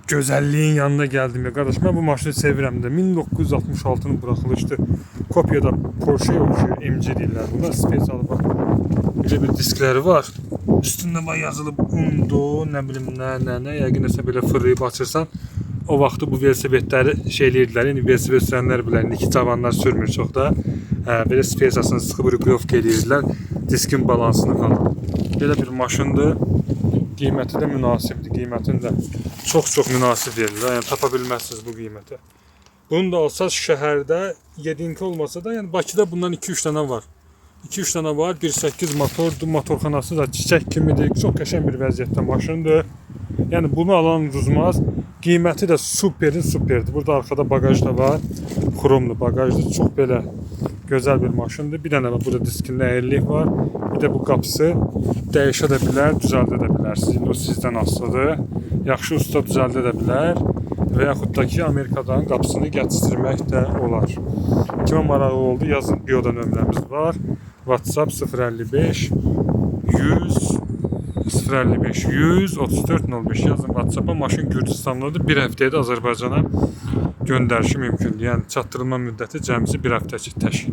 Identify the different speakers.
Speaker 1: Gözəlliyin yanına gəldim ya qardaş. Mən bu maşını sevirəm də. 1966-nın buraxılışdı. Kopyada Porsche oxşuyur, MG deyirlər. Bunda spesial bax. Belə bir diskləri var. Üstündə bax yazılıb Undo, nə bilim nə. Yəqin nəsə belə fırlayıb açırsan. O vaxtı bu velosipedləri eləyirdilər. İndi velosiped sürənlər bilər. İndiki cavanlar sürmür çox da. Belə spesiyasını sıxıb rüqlovka eləyirdilər. Diskin balansını falan. Belə bir maşındır. Qiyməti də münasibdir. Qiymətini də çox münasib verirlər. Yəni tapa bilməzsiniz bu qiyməti. Bunu da alsaz şəhərdə 7-inki olmasa da, yəni Bakıda bundan 2-3 dənə var. 2-3 dənə var. 1.8 motordur. Motorxanası da çiçək kimidir. Çox qəşəng bir vəziyyətdə maşındır. Yəni bunu alan uzmaz. Qiyməti də superdir. Burada arkada bagaj da var. Xromlu bagajdır. Çox belə gözəl bir maşındır. Bir dənə burada diskində əyirlik var. Bir də bu qapısı dəyişə də bilər, düzəldə də bilər. O sizdən asılıdır. Yaxşı usta düzəldə də bilər və yaxud da ki Amerikadan qapısını gətirmək də olar. Kimə maraqlı oldu, yazın, bioda nömrəmiz var. WhatsApp 055 100 055 100 34 05 yazın WhatsApp-a. Maşın Gürcüstandadır. Bir həftəyə də Azərbaycana göndərişi mümkündür. Yəni çatdırılma müddəti cəmsi bir həftə təşkil edir.